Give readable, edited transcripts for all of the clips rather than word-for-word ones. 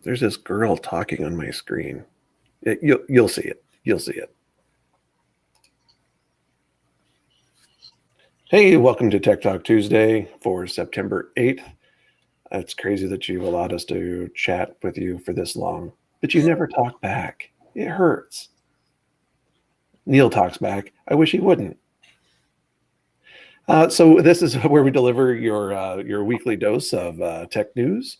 There's this girl talking on my screen. You'll see it. You'll see it. Hey, welcome to Tech Talk Tuesday for September 8th. It's crazy that you've allowed us to chat with you for this long, but you never talk back. It hurts. Neil talks back. I wish he wouldn't. So this is where we deliver your weekly dose of tech news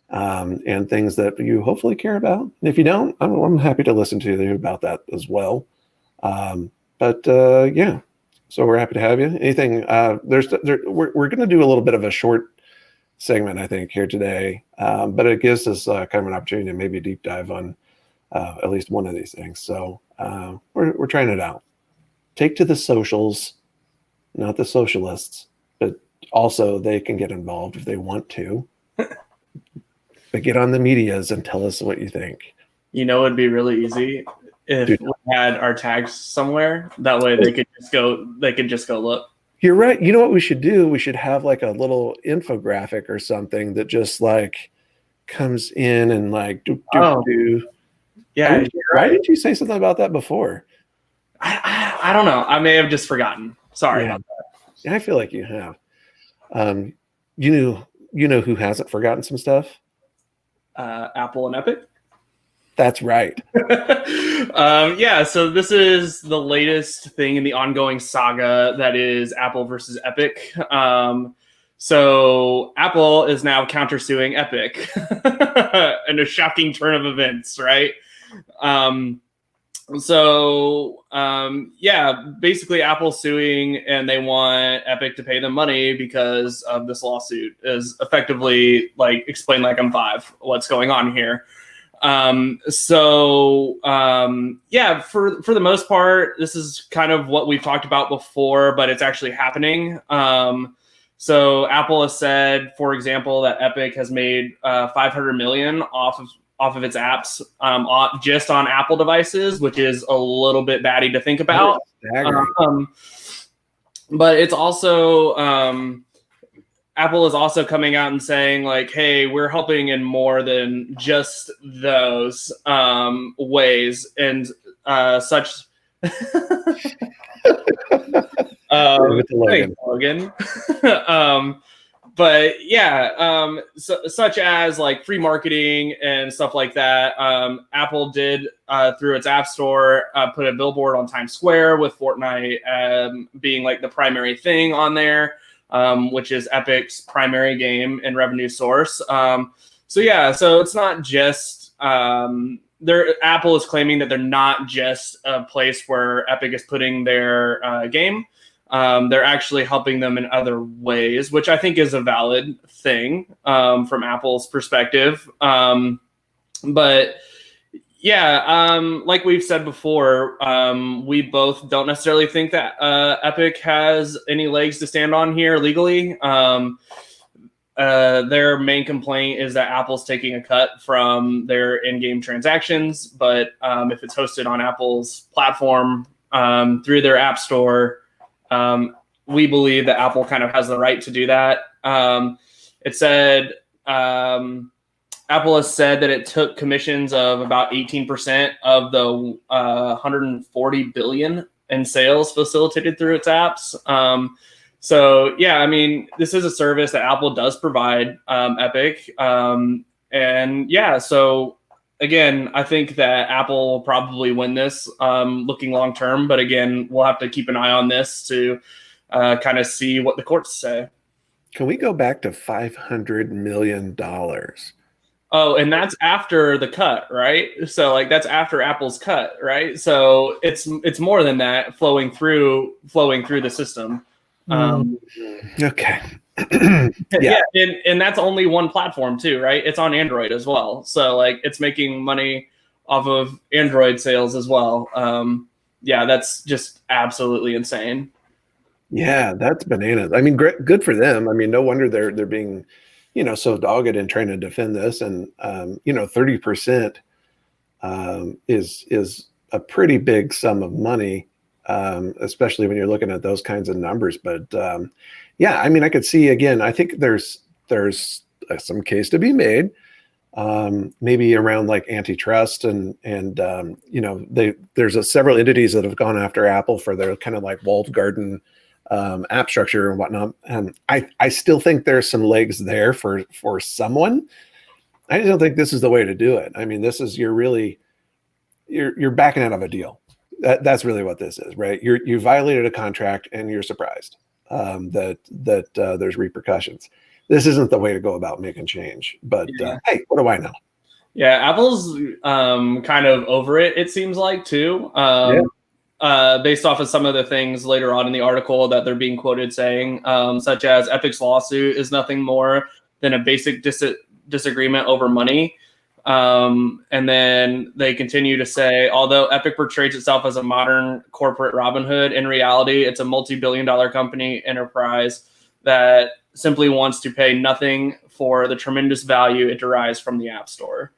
and things that you hopefully care about. And if you don't, I'm happy to listen to you about that as well. Yeah, so we're happy to have you. Anything? We're going to do a little bit of a short segment, I think, here today, but it gives us kind of an opportunity to maybe deep dive on at least one of these things. So we're trying it out. Take to the socials. Not the socialists, but also they can get involved if they want to. But get on the medias and tell us what you think. You know, it'd be really easy if we had our tags somewhere. That way they could just go. They could just go look. You're right. You know what we should do? We should have like a little infographic or something that just like comes in and like do. Yeah. Why didn't you say something about that before? I don't know. I may have just forgotten. Sorry about that. Yeah, I feel like you have. You know who hasn't forgotten some stuff? Apple and Epic. That's right. So this is the latest thing in the ongoing saga that is Apple versus Epic. So Apple is now countersuing Epic in a shocking turn of events, right? Basically Apple's suing and they want Epic to pay them money because of this lawsuit. Is effectively like explain like I'm five what's going on here. For the most part, this is kind of what we've talked about before, but it's actually happening. So Apple has said, for example, that Epic has made $500 million off of its apps just on Apple devices, which is a little bit batty to think about. But it's also Apple is also coming out and saying like, hey, we're helping in more than just those ways and such. Thanks, Logan. Such as like free marketing and stuff like that. Apple did through its App Store put a billboard on Times Square with Fortnite being like the primary thing on there, which is Epic's primary game and revenue source. So it's not just Apple is claiming that they're not just a place where Epic is putting their game. They're actually helping them in other ways, which I think is a valid thing from Apple's perspective. Like we've said before, we both don't necessarily think that Epic has any legs to stand on here legally. Their main complaint is that Apple's taking a cut from their in-game transactions, but if it's hosted on Apple's platform through their App Store, we believe that Apple kind of has the right to do that. It said Apple has said that it took commissions of about 18% of the 140 billion in sales facilitated through its apps. This is a service that Apple does provide Epic. Again, I think that Apple will probably win this looking long term. But again, we'll have to keep an eye on this to kind of see what the courts say. Can we go back to $500 million? Oh, and that's after the cut, right? So like that's after Apple's cut, right? So it's more than that flowing through the system. Okay. And that's only one platform too, right? It's on Android as well. So like it's making money off of Android sales as well. That's just absolutely insane. Yeah, that's bananas. I mean, great, good for them. I mean, no wonder they're being, so dogged in trying to defend this. And 30% is a pretty big sum of money, especially when you're looking at those kinds of numbers. But I mean, I could see again. I think there's some case to be made maybe around like antitrust and there's several entities that have gone after Apple for their kind of like walled garden app structure and whatnot. And I still think there's some legs there for someone. I just don't think this is the way to do it. I mean, this is you're backing out of a deal. That's really what this is, right? You violated a contract and you're surprised that there's repercussions. This isn't the way to go about making change. But hey, what do I know? Yeah, Apple's kind of over it. It seems like too. Based off of some of the things later on in the article that they're being quoted saying, such as Epic's lawsuit is nothing more than a basic disagreement over money. And then they continue to say, although Epic portrays itself as a modern corporate Robin Hood, in reality, it's a multi-billion-dollar company enterprise that simply wants to pay nothing for the tremendous value it derives from the App Store.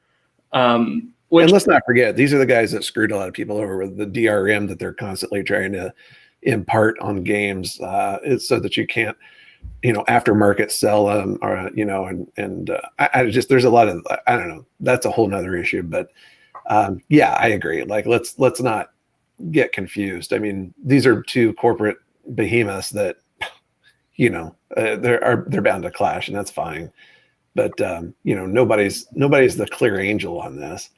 And let's not forget, these are the guys that screwed a lot of people over with the DRM that they're constantly trying to impart on games, so that you can't, aftermarket sell them, or I just, there's a lot of, I don't know, that's a whole nother issue. But yeah, I agree. Like let's not get confused. I mean, these are two corporate behemoths that they're bound to clash, and that's fine. But nobody's the clear angel on this.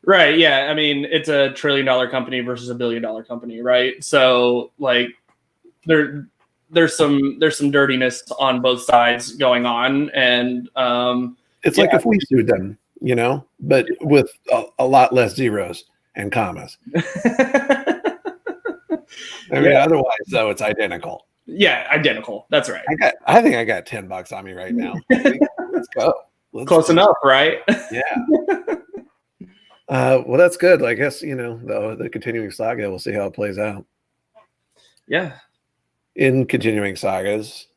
Right. Yeah. I mean, it's a $1 trillion company versus a $1 billion company, right? So like there's some dirtiness on both sides going on, and it's like if we sued them, but with a lot less zeros and commas. I mean, otherwise though, it's identical. Yeah, identical. That's right. I think I got $10 on me right now. Let's go. Close enough, right? Yeah. Well, that's good. I guess, the continuing saga, we'll see how it plays out. Yeah. In continuing sagas,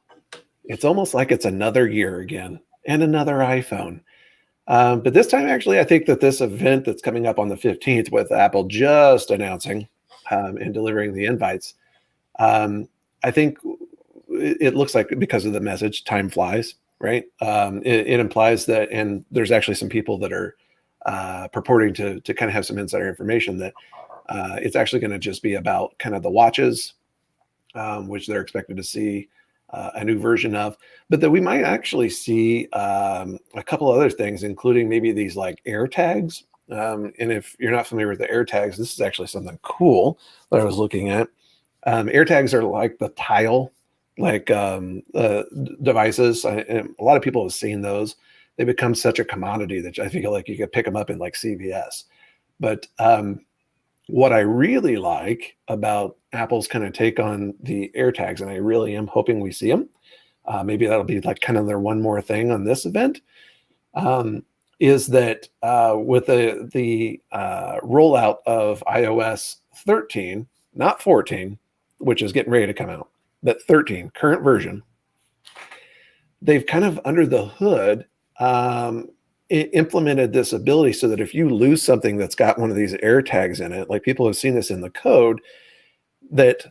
it's almost like it's another year again and another iPhone. But this time, actually, I think that this event that's coming up on the 15th with Apple just announcing and delivering the invites, I think it looks like, because of the message, time flies, right? It implies that, and there's actually some people that are purporting to kind of have some insider information that it's actually going to just be about kind of the watches, which they're expected to see a new version of, but that we might actually see a couple other things, including maybe these like AirTags. And if you're not familiar with the AirTags, this is actually something cool that I was looking at. AirTags are like the tile, devices. And a lot of people have seen those. They become such a commodity that I feel like you could pick them up in like CVS. But what I really like about Apple's kind of take on the AirTags, and I really am hoping we see them, maybe that'll be like kind of their one more thing on this event, is that with the rollout of iOS 13, not 14, which is getting ready to come out, but 13, current version, they've kind of under the hood implemented this ability so that if you lose something that's got one of these AirTags in it, like people have seen this in the code, that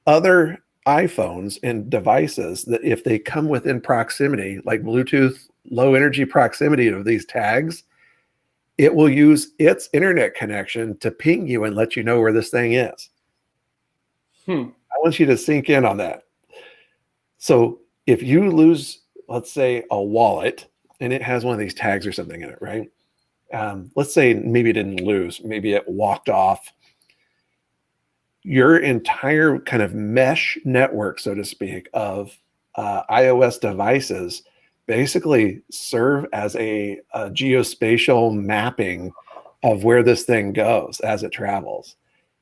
other iPhones and devices, that if they come within proximity, like Bluetooth low energy proximity of these tags, it will use its internet connection to ping you and let you know where this thing is. I want you to sink in on that. So if you lose, let's say, a wallet and it has one of these tags or something in it, right? Let's say maybe it didn't lose, maybe it walked off. Your entire kind of mesh network, so to speak, of iOS devices basically serve as a geospatial mapping of where this thing goes as it travels.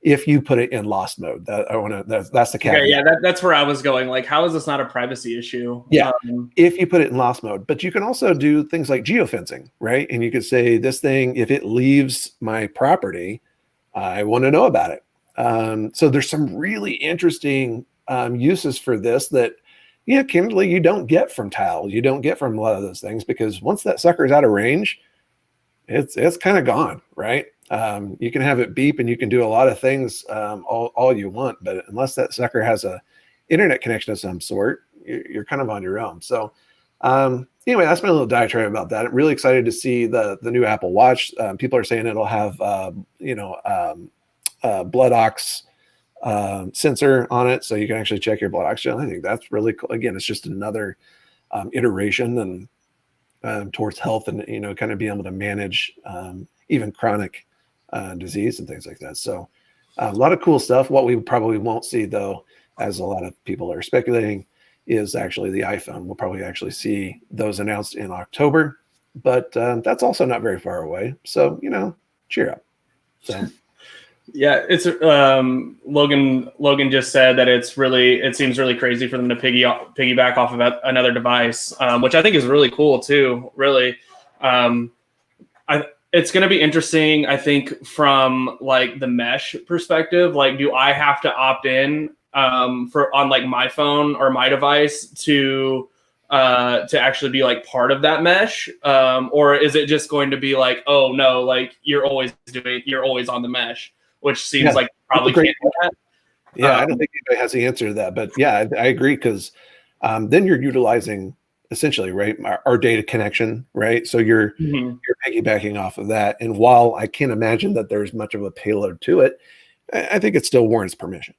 If you put it in lost mode, that's the caveat. Yeah, that's where I was going. Like, how is this not a privacy issue? Yeah, if you put it in lost mode, but you can also do things like geofencing, right? And you could say, this thing, if it leaves my property, I want to know about it. So there's some really interesting uses for this that, candidly, you don't get from Tile. You don't get from a lot of those things, because once that sucker is out of range, it's kind of gone, right? You can have it beep and you can do a lot of things all you want, but unless that sucker has a internet connection of some sort, you're kind of on your own. So Anyway, that's my little diatribe about that. I'm really excited to see the new Apple Watch. People are saying it'll have blood ox sensor on it, so you can actually check your blood oxygen. I think that's really cool. Again, it's just another iteration and towards health, and kind of being able to manage even chronic disease and things like that. So a lot of cool stuff. What we probably won't see, though, as a lot of people are speculating, is actually the iPhone. We'll probably actually see those announced in October, but that's also not very far away. So, cheer up. So, yeah, it's Logan just said that it seems really crazy for them to piggyback off of another device, which I think is really cool too. Really, it's going to be interesting. I think from like the mesh perspective, like, do I have to opt in on like my phone or my device to actually be like part of that mesh, or is it just going to be like, oh no, like you're always on the mesh, which seems like probably can't do that. Yeah, I don't think anybody has the answer to that, but yeah, I agree, because then you're utilizing essentially, right, our data connection, right? So you're piggybacking off of that, and while I can't imagine that there's much of a payload to it, I think it still warrants permission.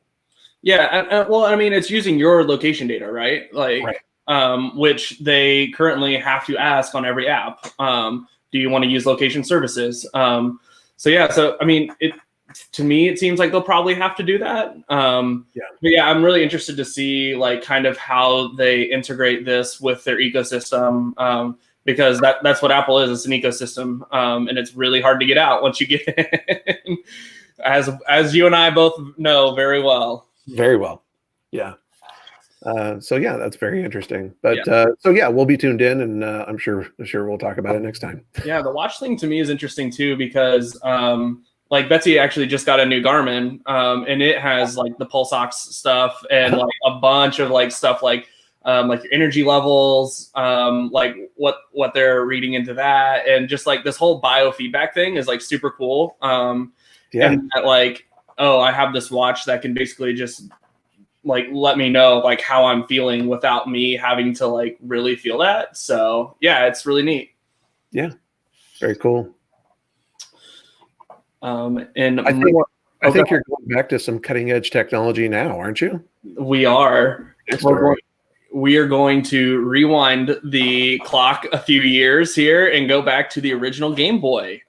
Yeah, well, I mean, it's using your location data, right? Like, right. Which they currently have to ask on every app. Do you want to use location services? So I mean, to me, it seems like they'll probably have to do that. But yeah, I'm really interested to see like kind of how they integrate this with their ecosystem, because that's what Apple is. It's an ecosystem, and it's really hard to get out once you get in, as you and I both know very well. Very well. Yeah. So yeah, that's very interesting. But we'll be tuned in, and I'm sure we'll talk about it next time. Yeah, the watch thing to me is interesting too, because like Betsy actually just got a new Garmin, and it has like the pulse ox stuff and like a bunch of like stuff like your energy levels, like what they're reading into that, and just like this whole biofeedback thing is like super cool. And that, like, oh, I have this watch that can basically just like let me know like how I'm feeling without me having to like really feel that. So yeah, it's really neat. Yeah, very cool. And I think you're going back to some cutting edge technology now, aren't you? We are. We are going to rewind the clock a few years here and go back to the original Game Boy.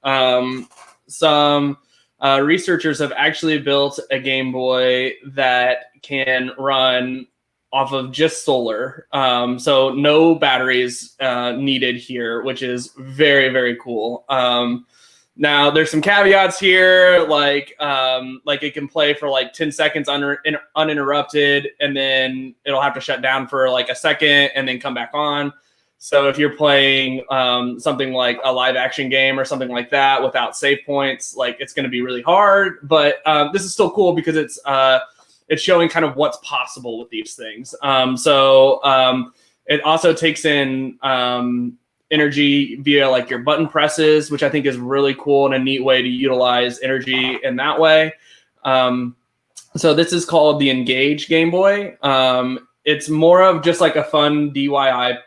Some researchers have actually built a Game Boy that can run off of just solar. So no batteries needed here, which is very, very cool. Now there's some caveats here, like it can play for like 10 seconds uninterrupted, and then it'll have to shut down for like a second and then come back on. So if you're playing something like a live action game or something like that without save points, like it's going to be really hard. But this is still cool because it's showing kind of what's possible with these things. It also takes in energy via like your button presses, which I think is really cool and a neat way to utilize energy in that way. So this is called the Engage Game Boy. It's more of just like a fun DIY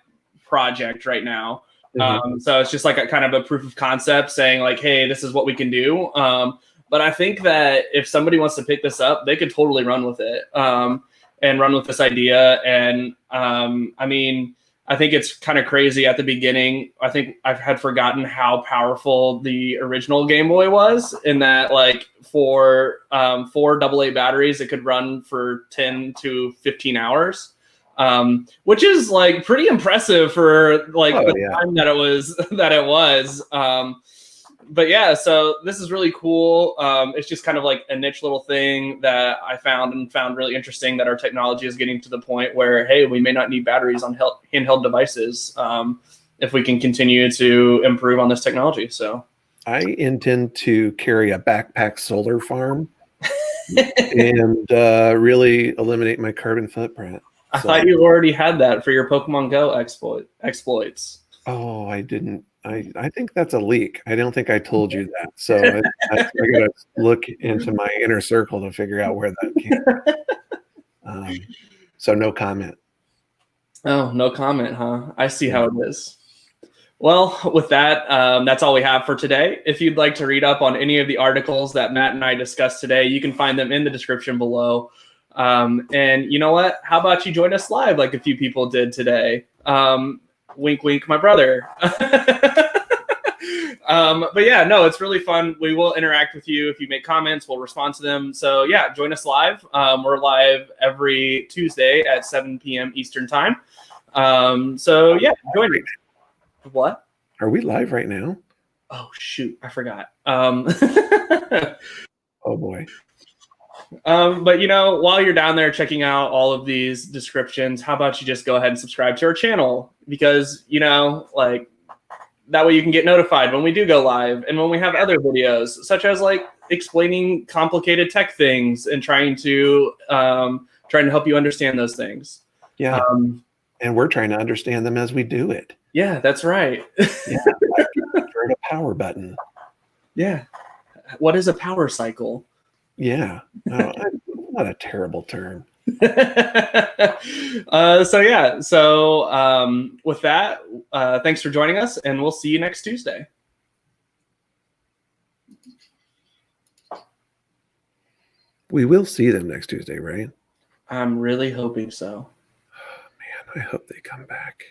project right now. So it's just like a kind of a proof of concept saying like, hey, this is what we can do. But I think that if somebody wants to pick this up, they could totally run with it and run with this idea. And I mean, I think it's kind of crazy at the beginning. I think I had forgotten how powerful the original Game Boy was, in that like for 4 AA batteries, it could run for 10 to 15 hours, which is like pretty impressive for like time that it was. But yeah, so this is really cool. It's just kind of like a niche little thing that I found really interesting, that our technology is getting to the point where, hey, we may not need batteries on handheld devices if we can continue to improve on this technology. So I intend to carry a backpack solar farm and really eliminate my carbon footprint. I thought you already had that for your Pokemon Go exploits. Oh, I didn't. I think that's a leak. I don't think I told you that. So I got to look into my inner circle to figure out where that came from. So no comment. Oh, no comment, huh? I see how it is. Well, with that, that's all we have for today. If you'd like to read up on any of the articles that Matt and I discussed today, you can find them in the description below. And you know what? How about you join us live like a few people did today? Wink, wink, my brother. But yeah, no, it's really fun. We will interact with you. If you make comments, we'll respond to them. So yeah, join us live. We're live every Tuesday at 7 p.m. Eastern time. So yeah, join me. What? Are we live right now? Oh shoot, I forgot. Oh boy. But you know, while you're down there checking out all of these descriptions, how about you just go ahead and subscribe to our channel? Because you know, like that way you can get notified when we do go live and when we have other videos, such as like explaining complicated tech things and trying to help you understand those things. Yeah. And we're trying to understand them as we do it. Yeah, that's right. Yeah. Turn a power button. Yeah. What is a power cycle? Yeah. Oh, not a terrible term. So yeah. So with that, thanks for joining us, and we'll see you next Tuesday. We will see them next Tuesday, right? I'm really hoping so. Man, I hope they come back.